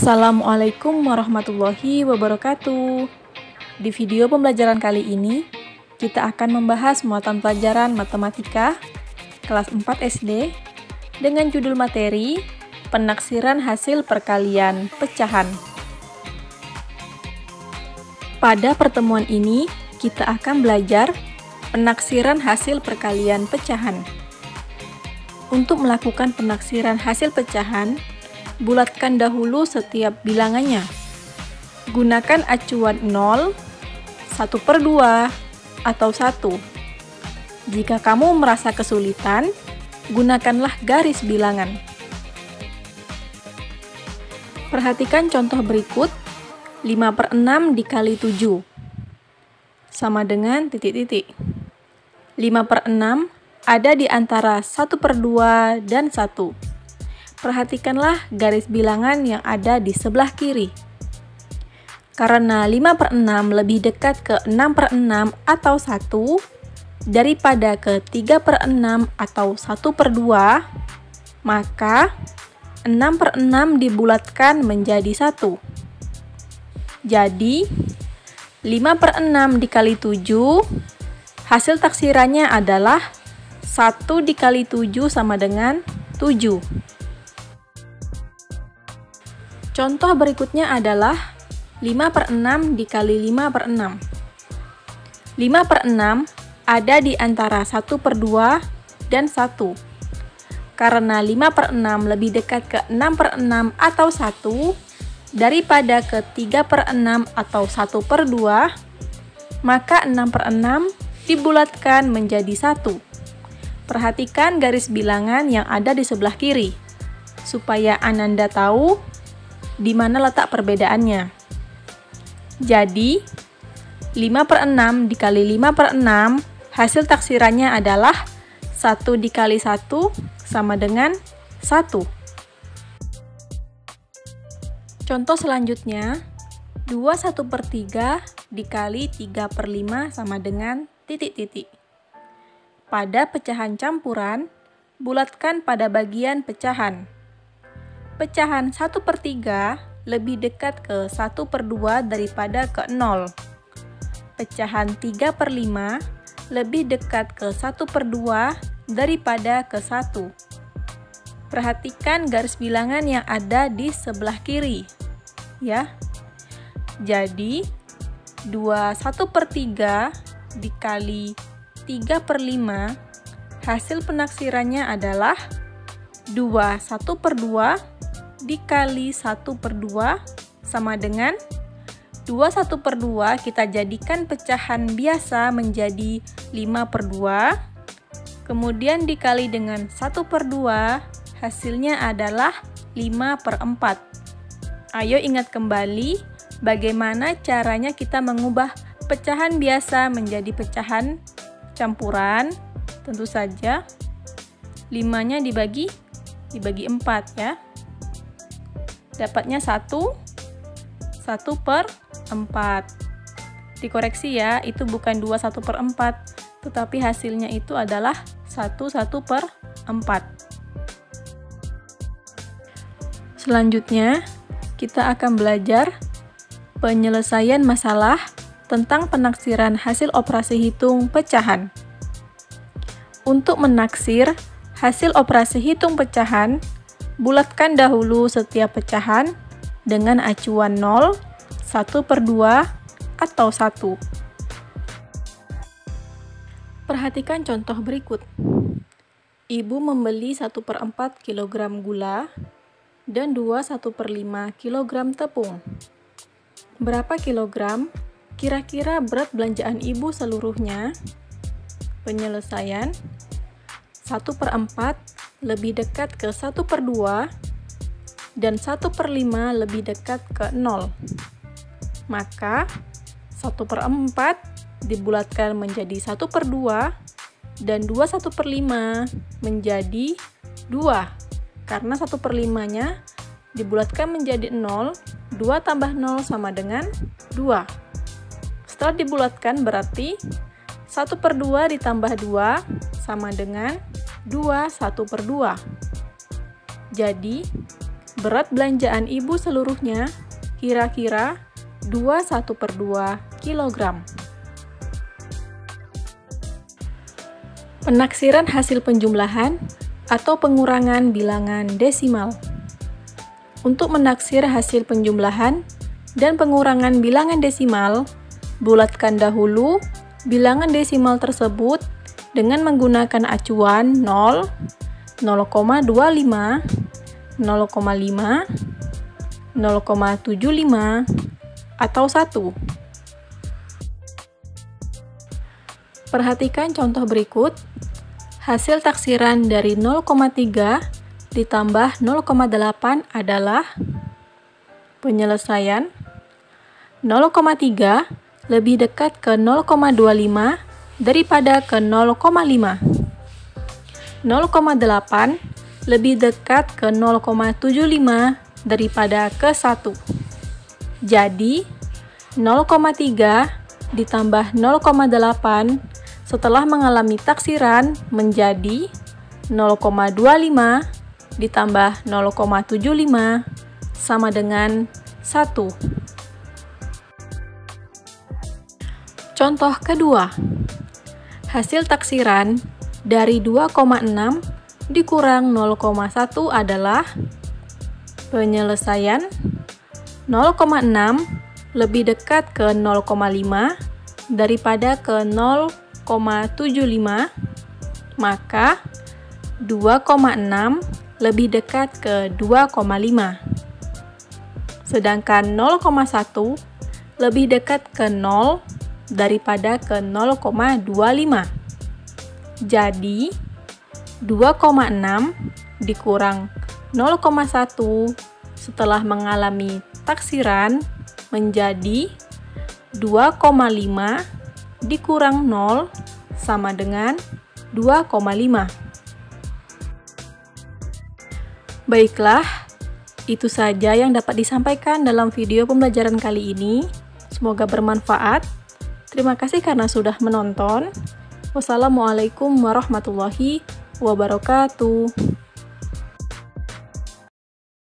Assalamualaikum warahmatullahi wabarakatuh. Di video pembelajaran kali ini, kita akan membahas muatan pelajaran matematika kelas 4 SD dengan judul materi Penaksiran hasil perkalian pecahan. Pada pertemuan ini, kita akan belajar penaksiran hasil perkalian pecahan. Untuk melakukan penaksiran hasil pecahan, bulatkan dahulu setiap bilangannya. Gunakan acuan 0, 1/2, atau 1. Jika kamu merasa kesulitan, gunakanlah garis bilangan. Perhatikan contoh berikut, 5/6 dikali 7 sama dengan titik-titik. 5/6 ada di antara 1/2 dan 1. Perhatikanlah garis bilangan yang ada di sebelah kiri. Karena 5/6 lebih dekat ke 6/6 atau 1 daripada ke 3/6 atau 1/2, maka 6/6 dibulatkan menjadi 1. Jadi, 5/6 dikali 7, hasil taksirannya adalah 1 dikali 7 sama dengan 7. Contoh berikutnya adalah 5/6 dikali 5/6. 5/6 ada di antara 1/2 dan 1. Karena 5/6 lebih dekat ke 6/6 atau 1 daripada ke 3/6 atau 1/2, maka 6/6 dibulatkan menjadi 1. Perhatikan garis bilangan yang ada di sebelah kiri, supaya Ananda tahu di mana letak perbedaannya. Jadi, 5/6 dikali 5/6, hasil taksirannya adalah 1 dikali 1 sama dengan 1. Contoh selanjutnya, 2 1/3 dikali 3/5 sama dengan titik-titik. Pada pecahan campuran, bulatkan pada bagian pecahan. Pecahan 1/3 lebih dekat ke 1/2 daripada ke 0. Pecahan 3/5 lebih dekat ke 1/2 daripada ke 1. Perhatikan garis bilangan yang ada di sebelah kiri, ya. Jadi, 2 1/3 dikali 3/5, hasil penaksirannya adalah 2 1/2 dikali 1/2 sama dengan 2 1/2 kita jadikan pecahan biasa menjadi 5/2, kemudian dikali dengan 1/2, hasilnya adalah 5/4. Ayo ingat kembali bagaimana caranya kita mengubah pecahan biasa menjadi pecahan campuran. Tentu saja 5-nya dibagi 4 ya. Dapatnya 1/4. Dikoreksi ya, itu bukan 2 1/4, tetapi hasilnya itu adalah 1/4. Selanjutnya, kita akan belajar penyelesaian masalah tentang penaksiran hasil operasi hitung pecahan. Untuk menaksir hasil operasi hitung pecahan, bulatkan dahulu setiap pecahan dengan acuan 0, 1/2, atau 1. Perhatikan contoh berikut. Ibu membeli 1/4 kg gula dan 2 1/5 kg tepung. Berapa kilogram kira-kira berat belanjaan ibu seluruhnya? Penyelesaian, 1/4 lebih dekat ke 1/2 dan 1/5 lebih dekat ke 0. Maka 1/4 dibulatkan menjadi 1/2 dan 2 1/5 menjadi 2. Karena 1/5-nya dibulatkan menjadi 0, 2 tambah 0 sama dengan 2. Setelah dibulatkan berarti 1/2 ditambah 2 sama dengan 2 1/2. Jadi, berat belanjaan ibu seluruhnya kira-kira 21/2 kg. Penaksiran hasil penjumlahan atau pengurangan bilangan desimal. Untuk menaksir hasil penjumlahan dan pengurangan bilangan desimal, bulatkan dahulu bilangan desimal tersebut dengan menggunakan acuan 0, 0,25, 0,5, 0,75, atau 1. Perhatikan contoh berikut. Hasil taksiran dari 0,3 ditambah 0,8 adalah penyelesaian 0,3 lebih dekat ke 0,25 daripada ke 0,5. 0,8 lebih dekat ke 0,75 daripada ke 1. Jadi, 0,3 ditambah 0,8 setelah mengalami taksiran menjadi 0,25 ditambah 0,75 sama dengan 1. Contoh kedua. Hasil taksiran dari 2,6 dikurang 0,1 adalah penyelesaian 0,6 lebih dekat ke 0,5 daripada ke 0,75, maka 2,6 lebih dekat ke 2,5. Sedangkan 0,1 lebih dekat ke 0 daripada ke 0,25. Jadi, 2,6 dikurang 0,1 setelah mengalami taksiran menjadi 2,5 dikurang 0 sama dengan 2,5. Baiklah, itu saja yang dapat disampaikan dalam video pembelajaran kali ini. Semoga bermanfaat. Terima kasih karena sudah menonton. Wassalamualaikum warahmatullahi wabarakatuh.